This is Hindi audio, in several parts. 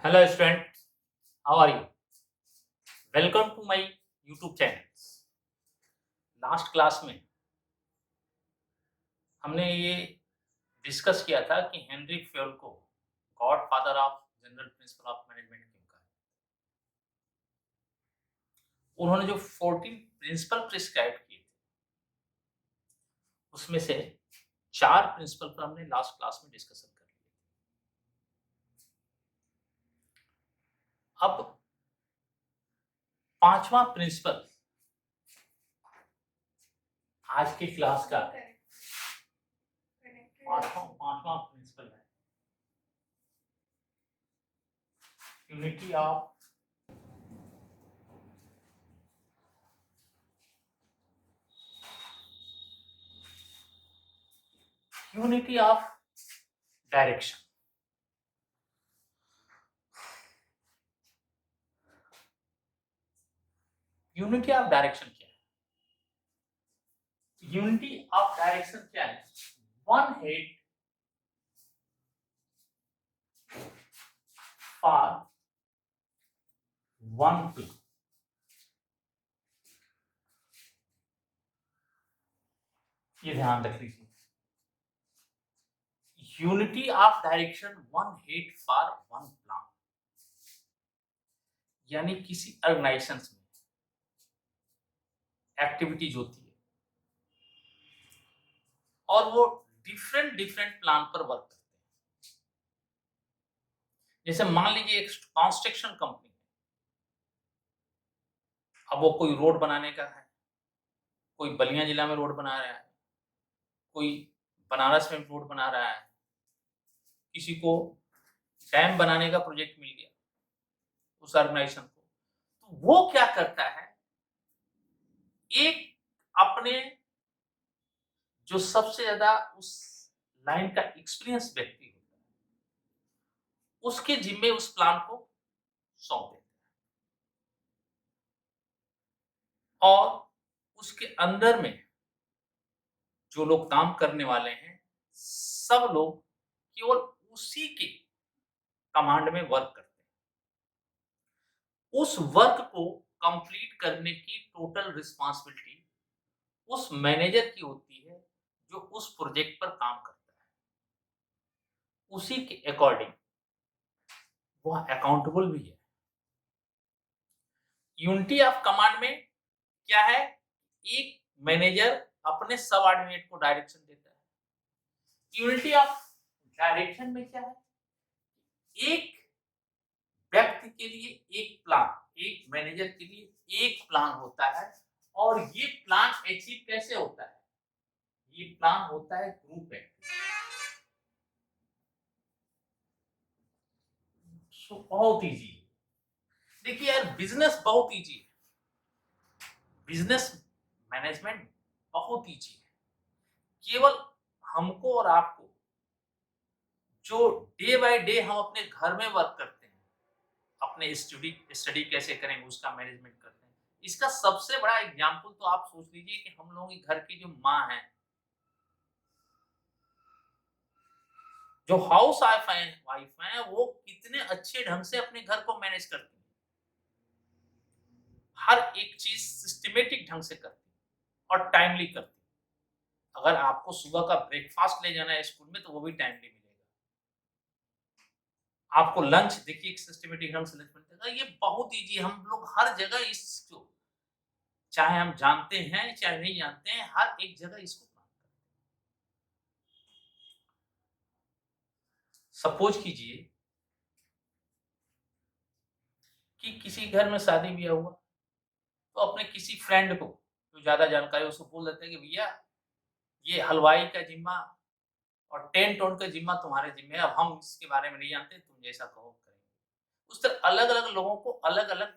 Hello student, how are you? Welcome to my YouTube channel. Last class में हमने ये डिस्कस किया था कि हेनरी फ्योल को godfather of general principle of management क्यों कहा। उन्होंने जो 14 प्रिंसिपल प्रिस्क्राइब किए थे उसमें से 4 प्रिंसिपल पर हमने लास्ट क्लास में डिस्कशन कर लिया। अब 5वां प्रिंसिपल आज की क्लास का पांचवा प्रिंसिपल है unity of direction. Unity of direction क्या है? यूनिटी ऑफ डायरेक्शन क्या है? One head for one plan. ये ध्यान रख लीजिए, unity of direction one head for one plan. यानी किसी ऑर्गेनाइजेशन में एक्टिविटीज होती है और वो डिफरेंट डिफरेंट प्लान पर वर्क करते हैं। जैसे मान लीजिए एक कंस्ट्रक्शन कंपनी है, अब वो कोई रोड बनाने का है, कोई बलिया जिला में रोड बना रहा है, कोई बनारस में रोड बना रहा है, किसी को डैम बनाने का प्रोजेक्ट मिल गया उस ऑर्गेनाइजेशन को, तो वो क्या करता है, एक अपने जो सबसे ज्यादा उस लाइन का एक्सपीरियंस व्यक्ति होता है उसके जिम्मे उस प्लान को सौंप देता है और उसके अंदर में जो लोग काम करने वाले हैं सब लोग केवल उसी के कमांड में वर्क करते हैं। उस वर्क को कंप्लीट करने की टोटल रिस्पांसिबिलिटी उस मैनेजर की होती है जो उस प्रोजेक्ट पर काम करता है। उसी के अकॉर्डिंग वह अकाउंटेबल भी है। यूनिटी ऑफ कमांड में क्या है, एक मैनेजर अपने सबऑर्डिनेट को डायरेक्शन देता है। यूनिटी ऑफ डायरेक्शन में क्या है, एक व्यक्ति के लिए एक प्लान, एक मैनेजर के लिए एक प्लान होता है और ये प्लान अचीव कैसे होता है, ये प्लान होता है ग्रुप एक्टिविटी। बहुत इजी है। देखिए यार, बिजनेस बहुत इजी है, बिजनेस मैनेजमेंट बहुत इजी है। केवल हमको और आपको जो डे बाय डे हम अपने घर में वर्क करते हैं, अपने स्टडी कैसे करेंगे उसका मैनेजमेंट करते हैं, इसका सबसे बड़ा एग्जाम्पल तो आप सोच लीजिए कि हम लोगों के घर की जो माँ है, जो हाउस वाइफ है, वो कितने अच्छे ढंग से अपने घर को मैनेज करती है, हर एक चीज सिस्टमेटिक ढंग से करती है और टाइमली करती है। अगर आपको सुबह का ब्रेकफास्ट ले जाना है स्कूल में तो वो भी टाइमली मिलेगा। आपको लंच देखिए सिस्टमेटिक ढंग से लंच मिलता है। ये बहुत ईजी, हम लोग हर जगह इसको, चाहे हम जानते हैं चाहे नहीं जानते हैं, हर एक जगह इसको काम करते हैं। सपोज कीजिए कि किसी घर में शादी ब्याह हुआ तो अपने किसी फ्रेंड को जो ज्यादा जानकारी उसको बोल देते हैं कि भैया ये हलवाई का जिम्मा और टेंट ओंट का जिम्मा तुम्हारे जिम्मे है, अब हम इसके बारे में नहीं जानते, तुम जैसा कहो करेंगे। उस तरह अलग अलग लोगों को अलग अलग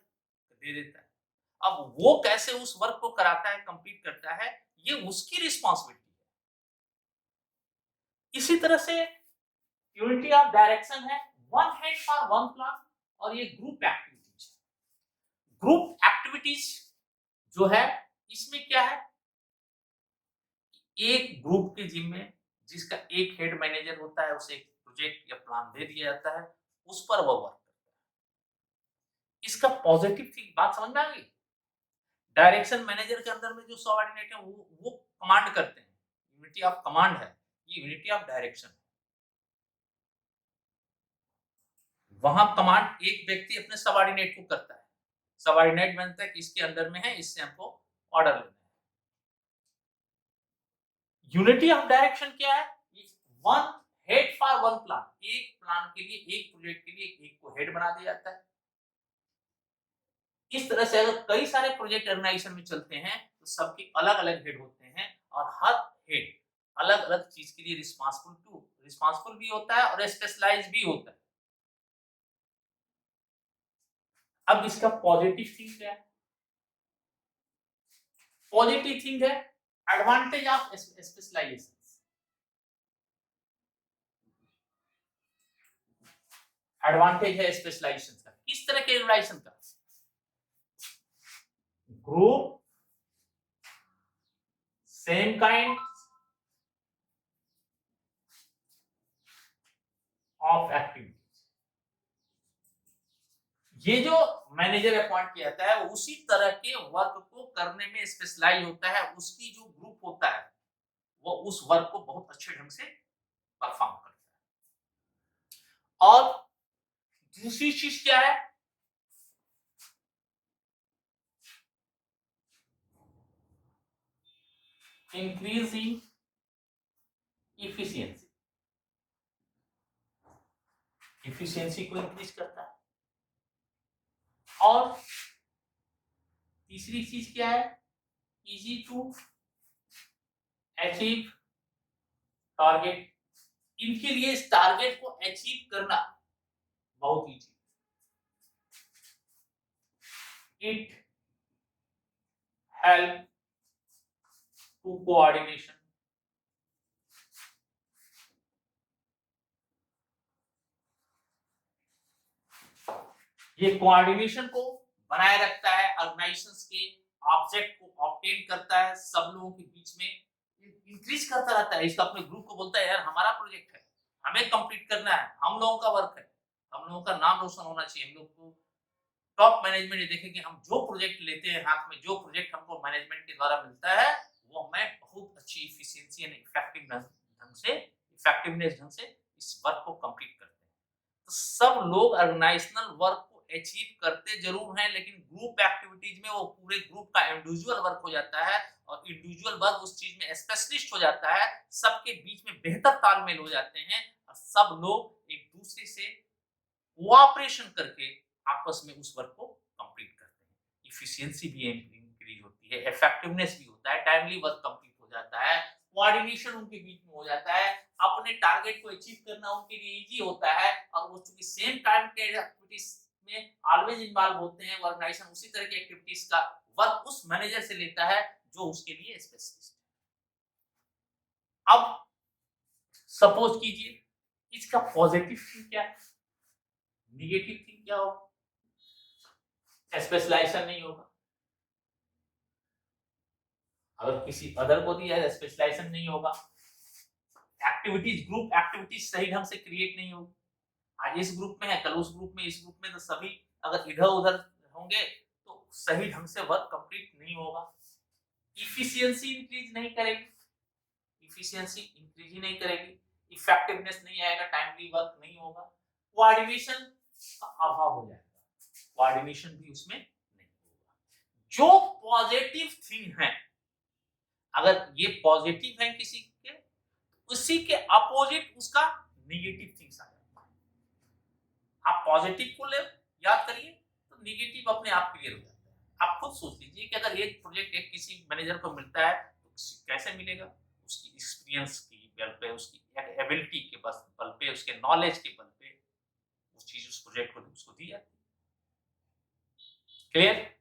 दे देता है। अब वो कैसे उस वर्क को कराता है, कंप्लीट करता है, ये उसकी रिस्पॉन्सिबिलिटी है। इसी तरह से यूनिटी ऑफ डायरेक्शन है, one head for one plan, और ये ग्रुप एक्टिविटीज। ग्रुप एक्टिविटीज जो है इसमें क्या है, एक ग्रुप के जिम्मे जिसका एक हेड मैनेजर होता है, उसे एक प्रोजेक्ट या प्लान दे दिया जाता है, उस पर वो वर्क करता है। इसका पॉजिटिव थी, बात समझ में आ गई। डायरेक्शन मैनेजर के अंदर में जो सबऑर्डिनेट है वो कमांड करते हैं, यूनिटी ऑफ कमांड है, ये यूनिटी ऑफ डायरेक्शन है। वहां कमांड एक व्यक्ति अपने सबऑर्डिनेट को करता है, सबऑर्डिनेट बनता है कि इसके अंदर में है, इससे हमको ऑर्डर लेना है। यूनिटी ऑफ डायरेक्शन क्या है, one head for one plan, एक प्लान के लिए, एक प्रोजेक्ट के लिए एक को हेड बना दिया जाता है। इस तरह से अगर कई सारे प्रोजेक्ट ऑर्गेनाइजेशन में चलते हैं तो सबके अलग अलग हेड होते हैं, और हर हेड अलग अलग चीज के लिए रिस्पांसिबल भी होता है और स्पेशलाइज भी होता है। अब इसका पॉजिटिव थिंग क्या है, पॉजिटिव थिंग है एडवांटेज ऑफ स्पेशलाइजेशन। एडवांटेज है स्पेशलाइजेशन का, किस तरह के एडवाइजेशन का, group same kind of activity. ये जो मैनेजर अपॉइंट किया जाता है उसी तरह के वर्क को करने में स्पेशलाइज होता है, उसकी जो ग्रुप होता है वो उस वर्क को बहुत अच्छे ढंग से परफॉर्म करता है। और दूसरी चीज क्या है, इंक्रीजिंग इफिशियंसी, इफिशियंसी को इंक्रीज करता है। और तीसरी चीज क्या है, इजी टू अचीव टारगेट, इनके लिए इस टारगेट को अचीव करना बहुत easy. It help to coordination, ये कोऑर्डिनेशन को बनाए रखता है, ऑर्गेनाइजेशंस के ऑब्जेक्ट को ऑब्टेन करता है, सब लोगों के बीच में इंक्रीज करता रहता है। इसका अपने ग्रुप को बोलता है यार हमारा प्रोजेक्ट है, हमें कंप्लीट करना है, हम लोगों का वर्क है, हम लोगों का नाम रोशन होना चाहिए। हम लोग को टॉप मैनेजमेंट ये देखे कि हम जो प्रोजेक्ट लेते हैं हाथ में, जो प्रोजेक्ट हमको मैनेजमेंट के द्वारा मिलता है वो हमें बहुत अच्छी इफिशिएंसी एंड इफेक्टिवनेस ढंग से इस वर्क को कंप्लीट करते हैं। तो सब लोग ऑर्गेनाइजेशनल वर्क को अचीव करते जरूर हैं, लेकिन ग्रुप एक्टिविटीज में वो पूरे ग्रुप का इंडिविजुअल वर्क हो जाता है, और इंडिविजुअल वर्क उस चीज में स्पेशलिस्ट हो जाता है, सबके बीच में बेहतर तालमेल हो जाते हैं, और सब लोग एक दूसरे से कोऑपरेशन करके आपस में उस वर्क को कंप्लीट करते हैं। इफिशियंसी भी इंक्रीज होती है, इफेक्टिवनेस भी होता है, टाइमली वर्क कंप्लीट हो जाता है, कोऑर्डिनेशन उनके बीच में हो जाता है, अपने टारगेट को अचीव करना उनके लिए इजी होता है, और वो चूंकि सेम टाइम के एक्टिविटीज में ऑलवेज इन्वॉल्व होते हैं, ऑर्गेनाइजेशन उसी तरह की एक्टिविटीज का वर्क उस मैनेजर से लेता है जो उसके लिए स्पेशलिस्ट है। अब सपोज कीजिए इसका पॉजिटिव थिंग क्या है, निगेटिव थिंग क्या होगा, स्पेशलाइजेशन नहीं होगा। अगर किसी अदर को दिया है स्पेशलाइजेशन नहीं होगा, एक्टिविटीज ग्रुप एक्टिविटीज सही ढंग से क्रिएट नहीं होगी। आज इस ग्रुप में है, कल उस ग्रुप में, इस ग्रुप में, तो सभी अगर इधर उधर होंगे तो सही ढंग से वर्क कंप्लीट नहीं होगा। इफिशियंसी इंक्रीज नहीं करेगी, इफिशियंसी इंक्रीज ही नहीं करेगी, इफेक्टिवनेस नहीं आएगा, टाइमली वर्क नहीं होगा, कोऑर्डिनेशन का अभाव हो जाएगा, कोऑर्डिनेशन भी उसमें नहीं होगा। जो पॉजिटिव थिंग है, अगर ये पॉजिटिव है किसी के, उसी के अपोजिट उसका नेगेटिव थिंग्स आ जाता है। आप पॉजिटिव को ले याद करिए तो नेगेटिव अपने आप क्लियर हो जाता है। आप खुद सोच लीजिए कि अगर एक प्रोजेक्ट एक किसी मैनेजर को मिलता है तो कैसे मिलेगा, उसकी एक्सपीरियंस की बल पे, उसकी एबिलिटी के बल पे, उसके नॉलेज के बल पे उस चीज उस प्रोजेक्ट को उसको दी जाती है। क्लियर।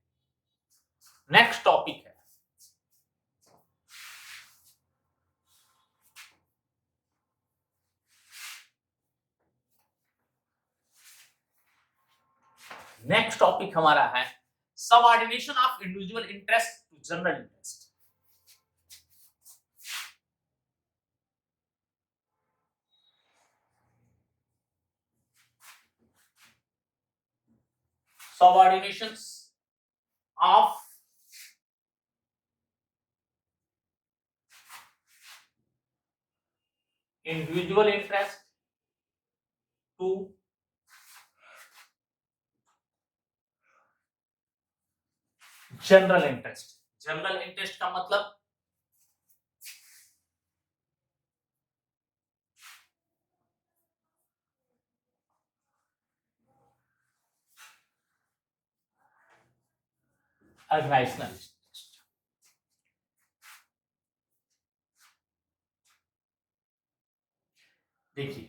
नेक्स्ट टॉपिक है नेक्स्ट टॉपिक हमारा है subordination of individual interest to general interest. Subordinations of individual interest to general interest. General interest का मतलब ऑर्गेनाइजेशनल इंटरेस्ट। देखिए,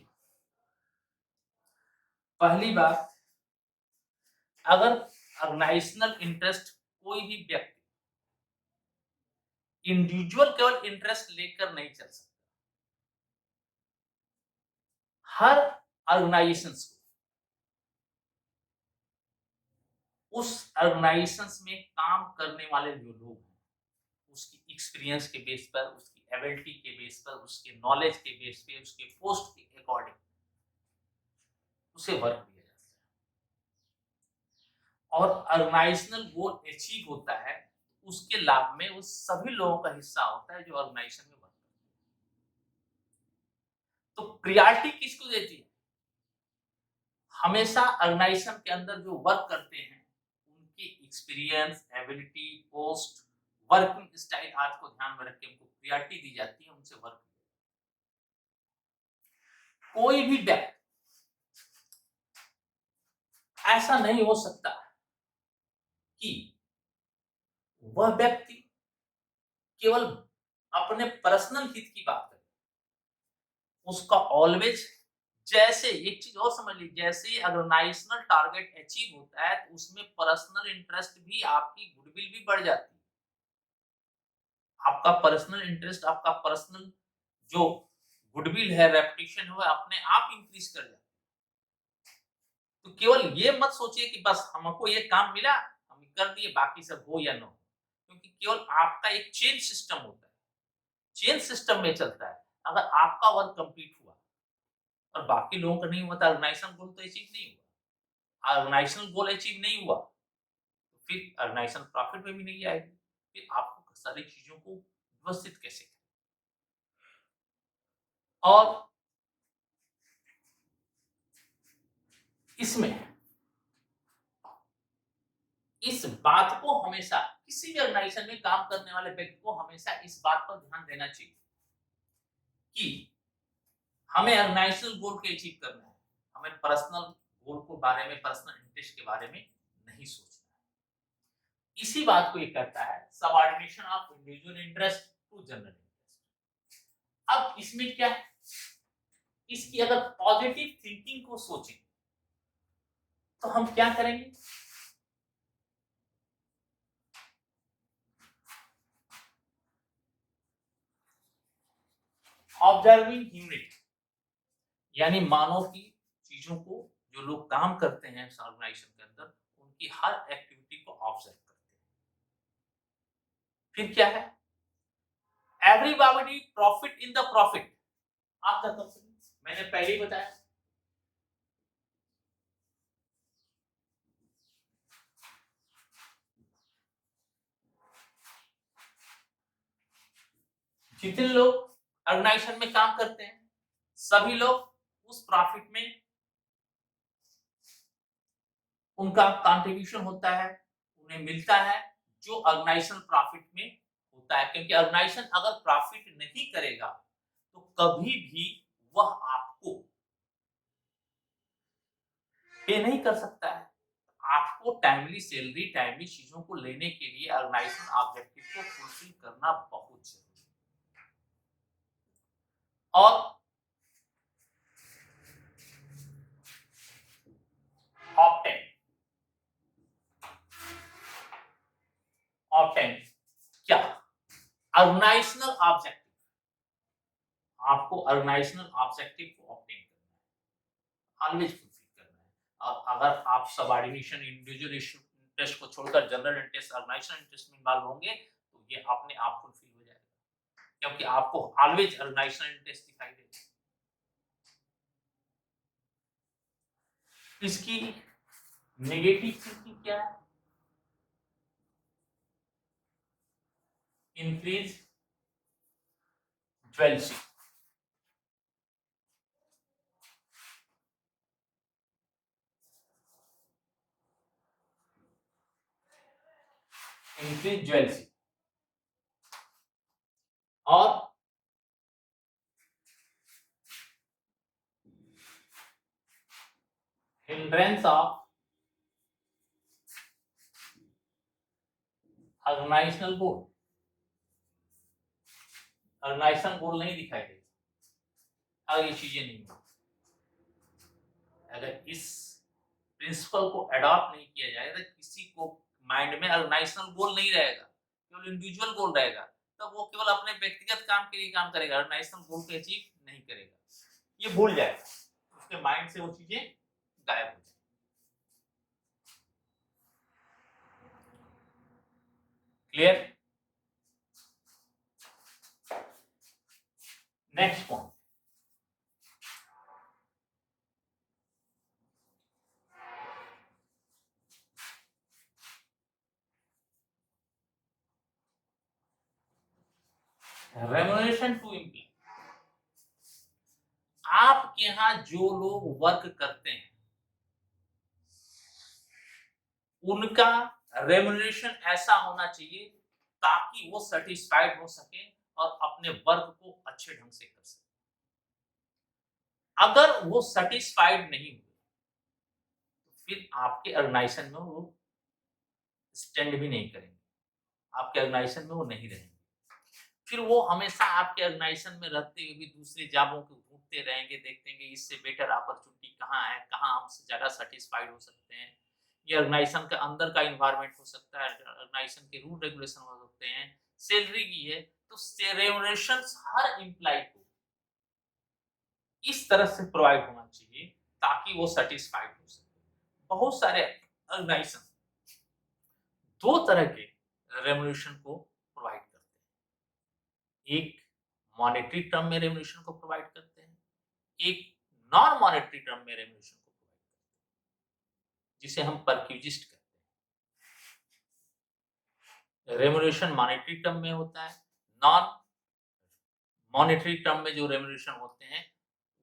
पहली बात, अगर ऑर्गेनाइजेशनल इंटरेस्ट कोई भी व्यक्ति इंडिविजुअल केवल इंटरेस्ट लेकर नहीं चल सकता। हर ऑर्गेनाइजेशन को उस ऑर्गेनाइजेशन में काम करने वाले जो लोग हैं उसकी एक्सपीरियंस के बेस पर, उसकी एबिलिटी के बेस पर, उसके नॉलेज के बेस पे, उसके पोस्ट के अकॉर्डिंग उसे वर्क दिया जाता है। और ऑर्गेनाइजेशनल गोल अचीव होता है उसके लाभ में उस सभी लोगों का हिस्सा होता है जो ऑर्गेनाइजेशन में वर्क करते हैं। तो प्रियॉरिटी किसको देती है? हमेशा ऑर्गेनाइजेशन के अंदर जो वर्क करते हैं उनकी experience, ability, post, working style आज को ध्यान में रख के उनको प्रियॉरिटी दी जाती है, उनसे वर्क। कोई भी व्यक्ति ऐसा नहीं हो सकता कि वह व्यक्ति केवल अपने पर्सनल हित की बात करे। उसका ऑलवेज, जैसे एक चीज और समझ लीजिए, जैसे ऑर्गेनाइजेशनल टारगेट अचीव होता है तो उसमें पर्सनल इंटरेस्ट भी, आपकी गुडविल भी बढ़ जाती है। आपका पर्सनल इंटरेस्ट, आपका पर्सनल जो गुडविल है, रेपुटेशन है, वो अपने आप इंक्रीज कर जाता है। तो केवल ये मत सोचिए कि बस हमको ये काम मिला, हम कर दिए, बाकी सब हो या ना हो, क्योंकि केवल आपका एक चेन सिस्टम होता है, चेन सिस्टम में चलता है। अगर आपका वर्क कंप्लीट हुआ और बाकी लोगों का नहीं हुआ तो ऑर्गेनाइजेशन गोल तो अचीव नहीं हुआ। ऑर्गेनाइजेशनल गोल अचीव नहीं हुआ तो फिर ऑर्गेनाइजेशन प्रॉफिट में भी नहीं आएगी। फिर आपको सारी चीजों को व्यवस्थित कैसे करें। और इसमें इस बात को हमेशा, किसी भी ऑर्गेनाइजेशन में काम करने वाले व्यक्ति को हमेशा इस बात पर ध्यान देना चाहिए कि हमें ऑर्गेनाइजेशनल गोल को अचीव करना है, हमें पर्सनल गोल को बारे में, पर्सनल इंटरेस्ट के बारे में नहीं सोचना है। इसी बात को ये कहता है subordination of individual interest to general interest. अब इसमें क्या है, इसकी अगर पॉजिटिव थिंकिंग को सोचें तो हम क्या करेंगे? ऑब्जर्विंग यूनिट, यानी मानव की चीजों को, जो लोग काम करते हैं ऑर्गेनाइजेशन के अंदर, उनकी हर एक्टिविटी को ऑब्जर्व करते हैं। फिर क्या है? Everybody profit in the profit of the company, मैंने पहले ही बताया। जितने लोग ऑर्गेनाइजेशन में काम करते हैं सभी लोग उस प्रॉफिट में उनका कंट्रीब्यूशन होता है, उन्हें मिलता है जो ऑर्गेनाइजेशन प्रॉफिट में होता है। क्योंकि ऑर्गेनाइजेशन अगर प्रॉफिट नहीं करेगा तो कभी भी वह आपको पे नहीं कर सकता है। आपको टाइमली सैलरी, टाइमली चीजों को लेने के लिए ऑर्गेनाइजेशन ऑब्जेक्टिव को फुलफिल करना बहुत जरूरी है। और ऑप्टेन, ऑप्टेन क्या? ऑर्गेनाइजेशनल ऑब्जेक्टिव, आपको ऑर्गेनाइजेशनल ऑब्जेक्टिव को ऑब्टेन करना है, ऑलवेज फुलफिल करना है। और अगर आप सबऑर्डिनेशन, इंडिविजुअल इंटरेस्ट को छोड़कर जनरल इंटरेस्ट, ऑर्गेनाइजेशनल इंटरेस्ट में इन्वॉल्व होंगे, तो ये अपने आप फुलफिल हो जाएगा, क्योंकि आपको ऑलवेज ऑर्गेनाइजेशनल इंटरेस्ट दिखाई देगा। इसकी नेगेटिव थिंकिंग क्या है? इंक्रीज ज्वेलसी। इंक्रीज ज्वेलसी और hindrance of organizational goal. Organizational goal नहीं दिखाई देगा अगर ये चीजें नहीं हो, अगर इस प्रिंसिपल को अडॉप्ट नहीं किया जाएगा, तो किसी को माइंड में ऑर्गेनाइजेशनल गोल नहीं रहेगा, केवल इंडिविजुअल गोल रहेगा, तब वो केवल अपने व्यक्तिगत काम के लिए काम करेगा, ऑर्गेनाइजेशनल गोल को अचीव नहीं करेगा, ये भूल जाएगा, उसके माइंड से वो चीजें गायब हो जाएगी। Clear? Next point, remuneration to employ. आपके यहाँ जो लोग वर्क करते हैं उनका रेम्युनरेशन ऐसा होना चाहिए ताकि वो सेटिस्फाइड हो सके और अपने वर्क को अच्छे ढंग से कर सके। अगर वो सेटिस्फाइड नहीं हुए तो फिर आपके ऑर्गेनाइजेशन में वो स्टैंड भी नहीं करेंगे, आपके ऑर्गेनाइजेशन में वो नहीं रहेंगे, फिर वो हमेशा आपके ऑर्गेनाइजेशन में रहते हुए भी दूसरे जॉबों को ढूंढते रहेंगे, देखते हैं कि इससे बेटर अपॉर्चुनिटी कहाँ है, कहाँ हमसे ज्यादा सेटिस्फाइड हो सकते हैं। ये ऑर्गेनाइजेशन के अंदर का इन्वायरमेंट हो सकता है, ऑर्गेनाइजेशन के रूल रेगुलेशन हो सकते हैं, सैलरी की है, तो रेमुनरेशन हर एम्प्लॉय को इस तरह से प्रोवाइड होना चाहिए ताकि वो सेटिस्फाइड हो सके। बहुत सारे ऑर्गेनाइजेशन दो तरह के रेमुनरेशन को प्रोवाइड करते हैं, एक मॉनेटरी टर्म में रेमुनरेशन को प्रोवाइड करते हैं, एक नॉन मॉनेटरी टर्म में रेमुनरेशन को प्रोवाइड करते हैं, जिसे हम परक्यूजिस्ट कहते हैं। रेमुनरेशन मॉनेटरी टर्म में होता है, नॉन मॉनेटरी टर्म में जो रेमुनरेशन होते हैं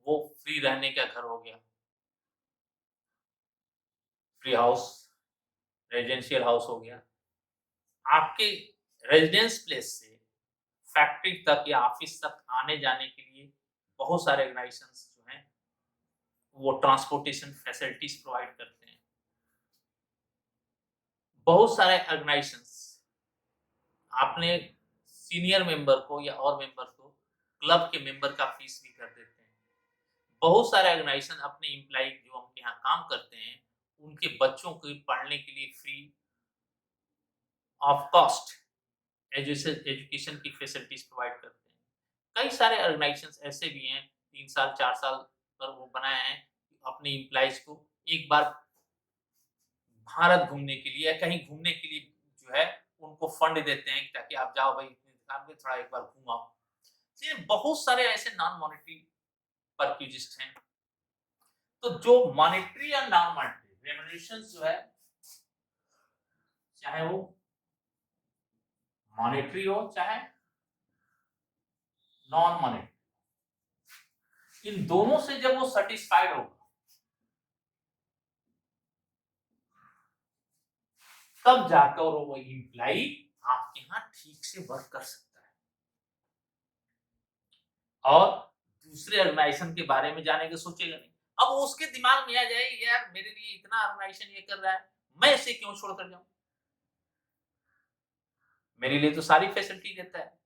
वो फ्री रहने का घर हो गया, फ्री हाउस, रेजिडेंशियल हाउस हो गया, आपके रेजिडेंस प्लेस से फैक्ट्री तक या ऑफिस तक आने जाने के लिए बहुत सारे ऑर्गेनाइजेशंस जो हैं वो ट्रांसपोर्टेशन फैसिलिटीज प्रोवाइड करते हैं। बहुत सारे ऑर्गेनाइजेशंस अपने सीनियर मेंबर को या और मेंबर को क्लब के मेंबर का फीस भी कर देते हैं। बहुत सारे ऑर्गेनाइजेशन अपने एम्प्लॉय जो हम यहाँ काम करते हैं उनके बच्चों को पढ़ने के लिए फ्री ऑफ कॉस्ट एजुकेशन की फैसिलिटीज प्रोवाइड करते हैं। कई सारे ऑर्गेनाइजेशंस ऐसे भी हैं 3 साल 4 साल पर वो बनाए हैं अपने एम्प्लॉयज को एक बार भारत घूमने के लिए या कहीं घूमने के लिए जो है उनको फंड देते हैं ताकि आप जाओ भाई इतने काम में थोड़ा एक बार घूमाओ। ये बहुत सारे ऐसे नॉन मॉनेटरी परक्यूजिस्ट हैं। तो जो मॉनेटरी या नॉन मॉनेटरी रेमुनरेशन जो है चाहे वो मॉनेटरी हो चाहे नॉन मॉनेटरी, इन दोनों से जब वो सेटिस्फाइड होगा तब जाकर वो एम्प्लॉय आपके यहाँ ठीक से वर्क कर सकता है और दूसरे ऑर्गेनाइजेशन के बारे में जाने के सोचेगा नहीं। अब उसके दिमाग में आ जाए यार मेरे लिए इतना ऑर्गेनाइजेशन ये कर रहा है, मैं इसे क्यों छोड़कर जाऊं, मेरे लिए तो सारी फैसिलिटी देता है,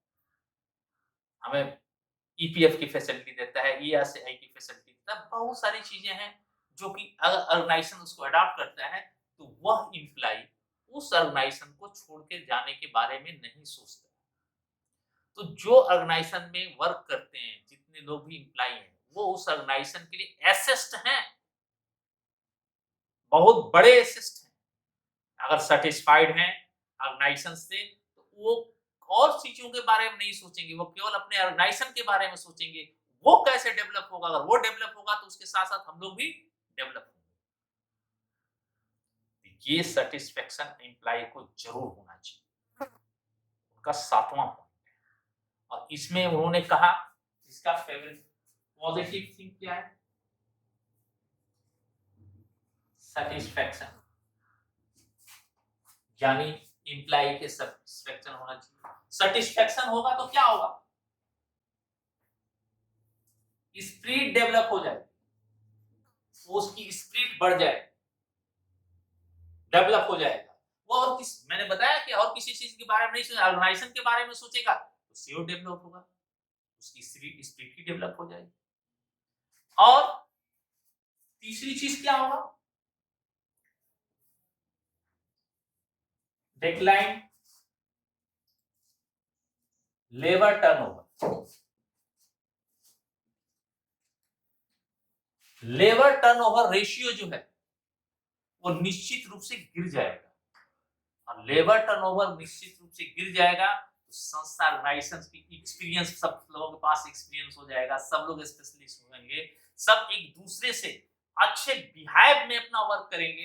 हमें ईपीएफ की फैसिलिटी देता है, ईएसआई की फैसिलिटी देता है, बहुत सारी चीजें हैं जो कि अगर ऑर्गेनाइजेशन उसको अडॉप्ट करता है तो वह एम्प्लॉय उस ऑर्गेनाइजेशन को छोड़ के जाने के बारे में नहीं सोचता। तो जो ऑर्गेनाइजेशन में वर्क करते हैं जितने लोग भी एम्प्लॉय हैं वो उस ऑर्गेनाइजेशन के लिए एसेस्ट हैं, बहुत बड़े एसेस्ट हैं। अगर सेटिस्फाइड हैं ऑर्गेनाइजेशन से तो वो और चीजों के बारे में नहीं सोचेंगे, वो केवल अपने ऑर्गेनाइजेशन के बारे में सोचेंगे। वो कैसे डेवलप होगा, अगर वो डेवलप होगा तो उसके साथ साथ हम लोग भी डेवलप होंगे। ये सेटिस्फेक्शन एम्प्लॉय को जरूर होना चाहिए, उनका 7वां पॉइंट है। और इसमें उन्होंने कहा इसका फेवरेट पॉजिटिव थिंग क्या है, सेटिस्फेक्शन, यानी एम्प्लॉय के सेटिस्फेक्शन होना चाहिए। सेटिस्फेक्शन होगा तो क्या होगा, स्पिरिट डेवलप हो जाए, उसकी स्पिरिट बढ़ जाए, डेवलप हो जाएगा। वो और किस, मैंने बताया कि और किसी चीज के बारे में नहीं सोचेगा, ऑर्गेनाइजेशन के बारे में सोचेगा तो सीओ डेवलप होगा, उसकी स्पिरिट की डेवलप हो जाएगी। और तीसरी चीज क्या होगा, decline labour turnover. Labour turnover ratio जो है वो निश्चित रूप से गिर जाएगा, और लेबर टर्नओवर निश्चित रूप से गिर जाएगा तो संस्था ऑर्गेनाइजेशन की एक्सपीरियंस, सब लोगों के पास एक्सपीरियंस हो जाएगा, सब लोग स्पेशलिस्ट होंगे, सब एक दूसरे से अच्छे बिहेव में अपना वर्क करेंगे,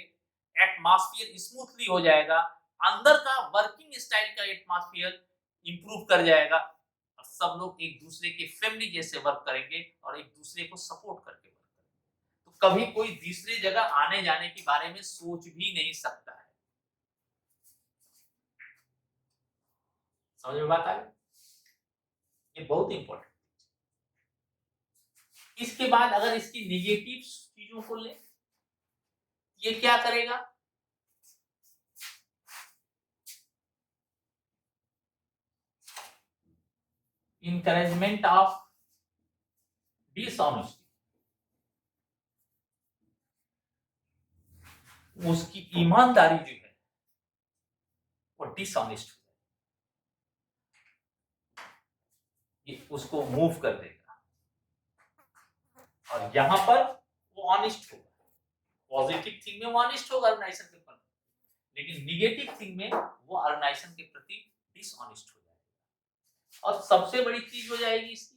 एटमॉस्फेयर स्मूथली हो जाएगा, अंदर का वर्किंग स्टाइल का एटमॉस्फेयर इंप्रूव कर जाएगा, और सब लोग एक दूसरे के फैमिली जैसे वर्क करेंगे और एक दूसरे को सपोर्ट करके वर्क करेंगे। तो कभी कोई दूसरी जगह आने जाने के बारे में सोच भी नहीं सकता है। समझ में बात आई? ये बहुत इंपॉर्टेंट। इसके बाद अगर इसकी निगेटिव चीजों को ले, ये क्या करेगा, इनकरेजमेंट ऑफ डिसऑनेस्टी, उसकी ईमानदारी जो है वो डिसऑनेस्ट हो जाएगी, ये उसको मूव कर देगा, और यहां पर वो ऑनेस्ट होगा। पॉजिटिव थिंग में वो ऑनेस्ट होगा ऑर्गेनाइजेशन के प्रति, लेकिन निगेटिव थिंग में वो ऑर्गेनाइजेशन के प्रति डिसऑनेस्ट हो जाएगा। और सबसे बड़ी चीज हो जाएगी इसकी,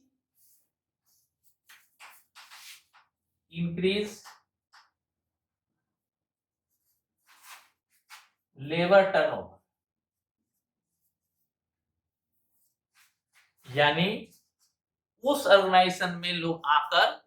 इंक्रीज लेबर टर्नओवर, यानी उस ऑर्गेनाइजेशन में लोग आकर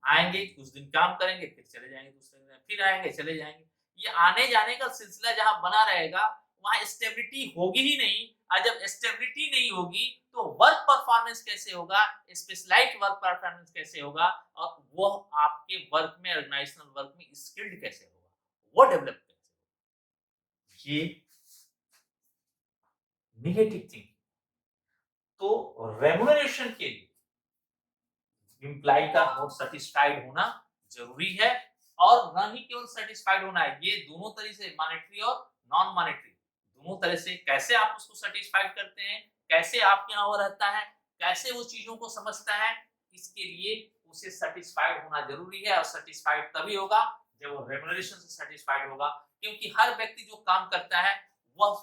आएंगे, कुछ दिन काम करेंगे, फिर चले जाएंगे, दूसरे दिन फिर आएंगे, चले जाएंगे। ये आने जाने का सिलसिला जहां बना रहेगा वहां स्टेबिलिटी होगी ही नहीं, और जब स्टेबिलिटी नहीं होगी तो वर्क परफॉर्मेंस कैसे होगा, स्पेशलाइज्ड वर्क परफॉर्मेंस कैसे होगा, और वो आपके वर्क में, ऑर्गेनाइजेशनल वर्क में स्किल्ड कैसे होगा, वो डेवलप कैसे होगा। ये नेगेटिव थिंकिंग। तो रेम्युनरेशन के लिए एम्प्लॉय का बहुत सेटिस्फाइड होना जरूरी है, और न ही केवल सेटिस्फाइड होना है, ये दोनों तरह से, मॉनेटरी और नॉन मॉनेटरी दोनों तरह से, कैसे आप उसको सेटिस्फाइड करते हैं, कैसे आपके यहाँ वो रहता है, कैसे वो चीजों को समझता है, इसके लिए उसे सेटिस्फाइड होना जरूरी है। और सेटिस्फाइड तभी होगा जब वो रेम्युनरेशन से सेटिस्फाइड होगा, क्योंकि हर व्यक्ति जो काम करता है वह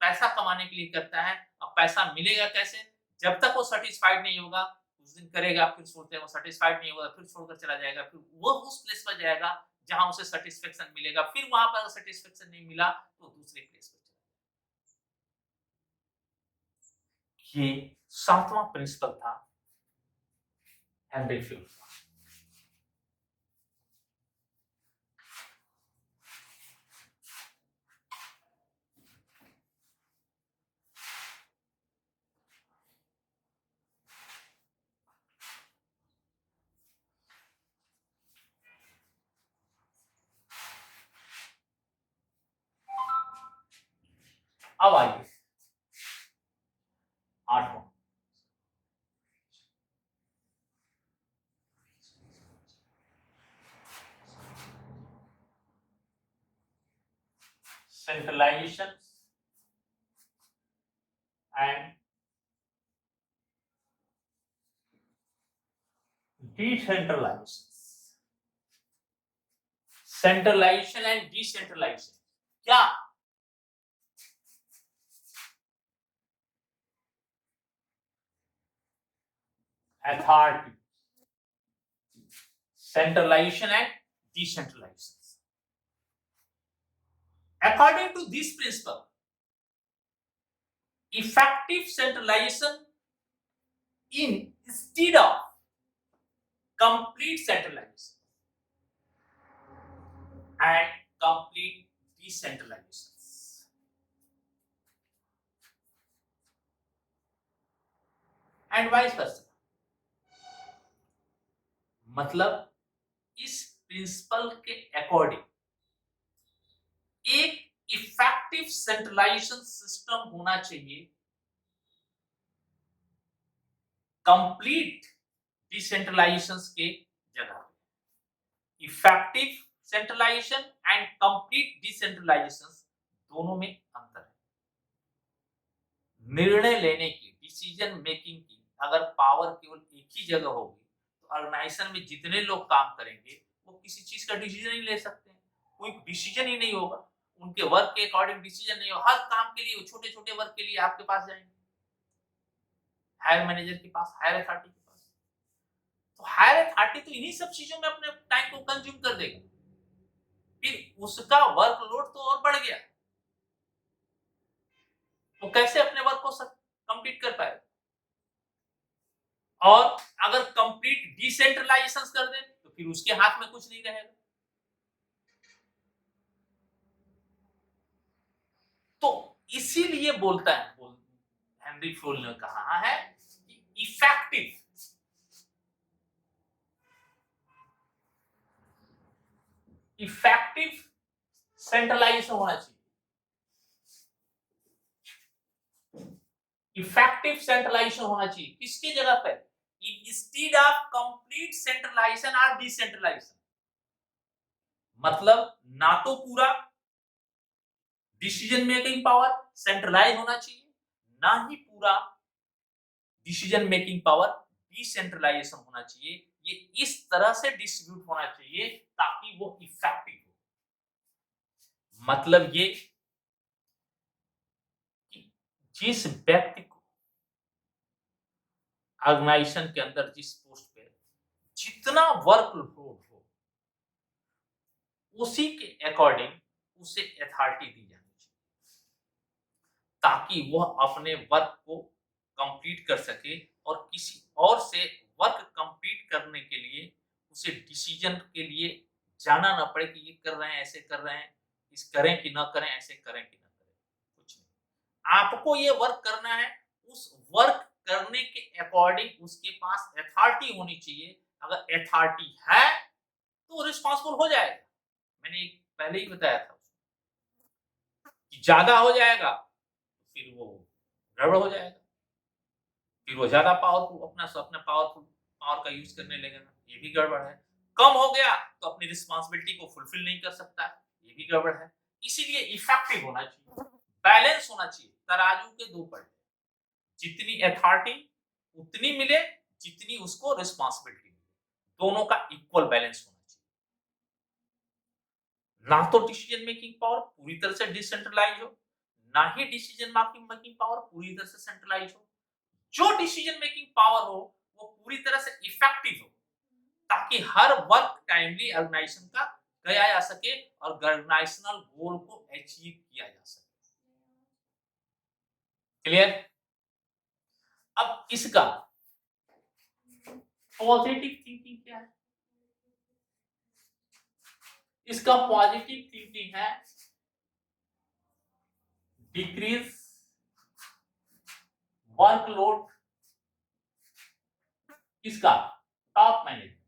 पैसा कमाने के लिए करता है, और पैसा मिलेगा कैसे, जब तक वो सेटिस्फाइड नहीं होगा, कुछ दिन करेगा, फिर सोचते हैं वो सेटिस्फाइड नहीं होगा, फिर छोड़कर चला जाएगा, फिर वो उस प्लेस पर जाएगा जहां उसे सेटिस्फेक्शन मिलेगा, फिर वहां पर सेटिस्फेक्शन नहीं मिला तो दूसरे प्लेस पर चला। ये 7वां प्रिंसिपल था हेनरी फील्ड का। अब आइए 8वां, centralization and decentralization. Centralization and decentralization, क्या authority, centralization and decentralization. According to this principle, effective centralization instead of complete centralization and complete decentralization. And vice versa. मतलब इस प्रिंसिपल के अकॉर्डिंग एक इफेक्टिव सेंट्रलाइजेशन सिस्टम होना चाहिए कंप्लीट डिसेंट्रलाइजेशन के जगह। Effective centralisation and complete decentralisation दोनों में अंतर है। निर्णय लेने की, डिसीजन मेकिंग की अगर पावर केवल एक ही जगह होगी तो ऑर्गेनाइजेशन में जितने लोग काम करेंगे वो किसी चीज का डिसीजन नहीं ले सकते हैं, कोई डिसीजन ही नहीं होगा, उनके वर्क के अकॉर्डिंग डिसीजन नहीं होगा। हर काम के लिए, छोटे छोटे वर्क के लिए आपके पास जाएंगे, हायर मैनेजर के पास, हायर अथॉरिटी के पास। तो हायर अथॉरिटी तो इन्हीं सब चीजों में अपने टाइम को कंज्यूम कर देगा, फिर उसका वर्कलोड तो और बढ़ गया, वो कैसे अपने वर्क को कंप्लीट कर पाएगा। और अगर कंप्लीट डिसेंट्रलाइजेशन कर दे तो फिर उसके हाथ में कुछ नहीं रहेगा। तो इसीलिए बोलता है, हेनरी फ्रोल ने कहा है कि इफेक्टिव सेंट्रलाइजेशन होना चाहिए। इफेक्टिव सेंट्रलाइजेशन होना चाहिए किसकी जगह पे? इंस्टेड ऑफ कंप्लीट सेंट्रलाइजेशन और डिसेंट्रलाइजेशन। मतलब ना तो पूरा डिसीजन मेकिंग पावर सेंट्रलाइज होना चाहिए, ना ही पूरा डिसीजन मेकिंग पावर डिसेंट्रलाइजेशन होना चाहिए। ये इस तरह से डिस्ट्रीब्यूट होना चाहिए ताकि वो इफेक्टिव हो। मतलब ये कि जिस व्यक्ति को ऑर्गेनाइजेशन के अंदर जिस पोस्ट पे जितना वर्कलोड हो उसी के अकॉर्डिंग उसे अथॉरिटी दी जानी चाहिए ताकि वह अपने वर्क को कंप्लीट कर सके और किसी और से वर्क कंप्लीट करने के लिए उसे डिसीजन के लिए जाना ना पड़े कि ये कर रहे हैं, ऐसे कर रहे हैं, इस करें कि ना करें, ऐसे करें कि ना करें, कुछ नहीं। आपको ये वर्क करना है, उस वर्क करने के अकॉर्डिंग उसके पास अथॉरिटी होनी चाहिए। अगर अथॉरिटी है तो रिस्पांसिबल हो जाएगा। मैंने पहले ही बताया था कि ज्यादा हो जाएगा तो फिर वो गड़बड़ हो जाएगा, फिर वो ज्यादा पावरफुल अपना पावर का यूज करने लगेगा, ये भी गड़बड़ है। कम हो गया तो अपनी रिस्पांसिबिलिटी को फुलफिल नहीं कर सकता, ये भी गड़बड़ है। इसीलिए इफेक्टिव होना चाहिए, बैलेंस होना चाहिए, तराजू के दो पलटे, जितनी अथॉरिटी उतनी मिले जितनी उसको रिस्पांसिबिलिटी मिले, दोनों का इक्वल बैलेंस होना चाहिए। ना तो डिसीजन मेकिंग पावर पूरी तरह से डिसेंट्रलाइज हो, ना ही डिसीजन मेकिंग पावर पूरी तरह से सेंट्रलाइज हो। जो डिसीजन मेकिंग पावर हो वो पूरी तरह से इफेक्टिव हो ताकि हर वर्क टाइमली ऑर्गेनाइजेशन का किया जा सके और ऑर्गेनाइजेशनल गोल को अचीव किया जा सके। क्लियर? अब इसका पॉजिटिव थिंकिंग क्या है? इसका पॉजिटिव थिंकिंग है डिक्रीज वर्कलोड। इसका टॉप मैनेजमेंट,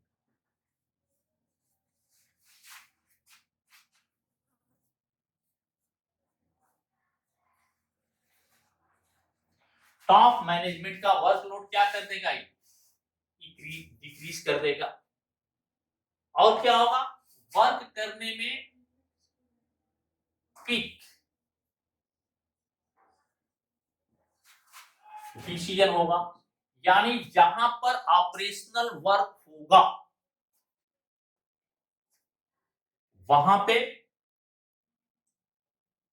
टॉप मैनेजमेंट का वर्कलोड क्या कर देगा? डिक्रीज कर देगा। और क्या होगा? वर्क करने में क्विक डिसीजन होगा, यानी जहां पर ऑपरेशनल वर्क होगा वहां पे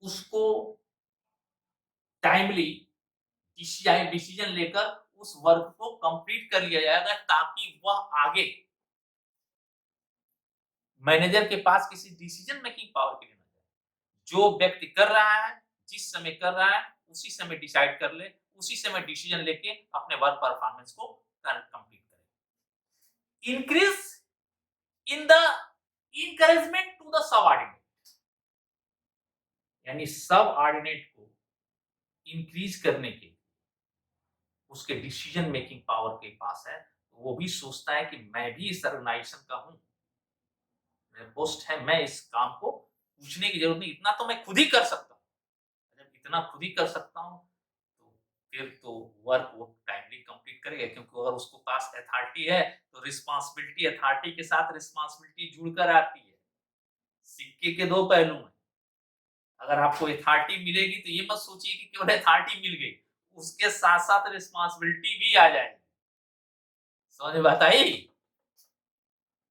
उसको टाइमली डिसीजन लेकर उस वर्क को कंप्लीट कर लिया जाएगा, ताकि वह आगे मैनेजर के पास किसी डिसीजन मेकिंग पावर के लिए ना जाए। जो व्यक्ति कर रहा है, जिस समय कर रहा है, उसी समय डिसाइड कर ले, उसी समय डिसीजन लेके अपने वर्क परफॉर्मेंस को कंप्लीट करे। Increase in the encouragement to the subordinate, यानी सबऑर्डिनेट को इंक्रीज करने के उसके डिसीजन मेकिंग पावर के पास है, तो वो भी सोचता है कि मैं भी इस ऑर्गेनाइजेशन का हूं, मेरा पोस्ट है, मैं इस काम को पूछने की जरूरत नहीं, इतना तो मैं खुद ही कर सकता हूं। जब इतना खुद ही कर सकता हूं, तो फिर तो वर्क वो टाइमली कंप्लीट करेगा, क्योंकि अगर उसको पास अथॉरिटी है तो रिस्पांसिबिलिटी, अथॉरिटी के साथ रिस्पांसिबिलिटी जुड़कर आती है। सिक्के के दो पहलू हैं। अगर आपको अथॉरिटी मिलेगी तो ये मत सोचिए कि केवल अथॉरिटी मिल गई, उसके साथ साथ रिस्पांसिबिलिटी भी आ जाएगी। समझ में बात आई?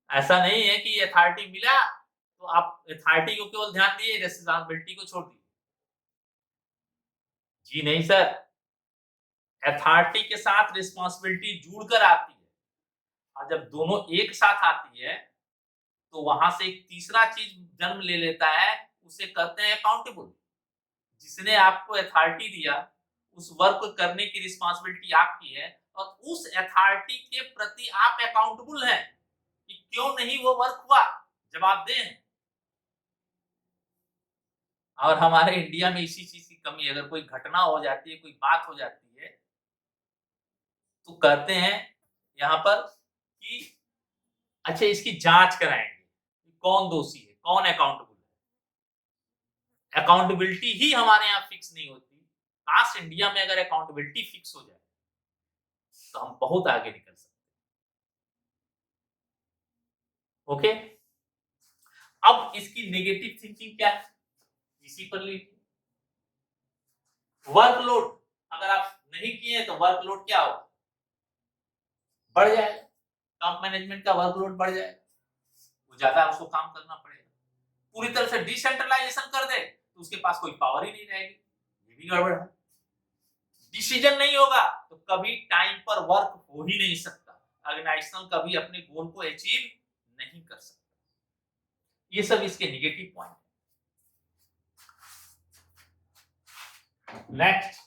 ऐसा नहीं है कि अथॉरिटी मिला तो आप अथॉरिटी को केवल ध्यान दिए, रिस्पांसिबिलिटी को छोड़ दिए। जी नहीं सर, अथॉरिटी के साथ रिस्पांसिबिलिटी जुड़कर आती है, और जब दोनों एक साथ आती है तो वहां से एक तीसरा चीज जन्म ले लेता है, उसे कहते हैं अकाउंटेबल। जिसने आपको अथॉरिटी दिया, उस वर्क को करने की रिस्पांसिबिलिटी आपकी है, और उस अथॉरिटी के प्रति आप अकाउंटेबल हैं कि क्यों नहीं वो वर्क हुआ, जवाब दें। और हमारे इंडिया में इसी चीज की कमी है। अगर कोई घटना हो जाती है, कोई बात हो जाती है, तो कहते हैं यहाँ पर कि अच्छा इसकी जांच कराएंगे, कौन दोषी है, कौन अकाउंटेबल है। अकाउंटेबिलिटी ही हमारे यहाँ फिक्स नहीं होती। काश इंडिया में अगर अकाउंटेबिलिटी फिक्स हो जाए तो हम बहुत आगे निकल सकते हैं। ओके, अब इसकी नेगेटिव थिंकिंग क्या है, इसी पर लिखिए। वर्कलोड, अगर आप नहीं किए तो वर्कलोड क्या होगा, बढ़ जाएगा। टॉप मैनेजमेंट का वर्कलोड बढ़ जाएगा, वो ज्यादा उसको काम करना पड़ेगा। पूरी तरह से डिसेंट्रलाइजेशन कर दे तो उसके पास कोई पावर ही नहीं रहेगी, ये भी गड़बड़ है। डिसीजन नहीं होगा तो कभी टाइम पर वर्क हो ही नहीं सकता, ऑर्गेनाइजेशन कभी अपने गोल को अचीव नहीं कर सकता। ये सब इसके नेगेटिव पॉइंट है। नेक्स्ट,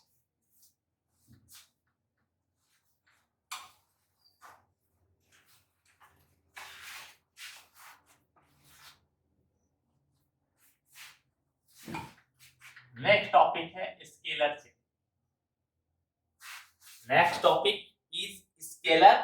नेक्स्ट टॉपिक है स्केलर से। Next topic is scalar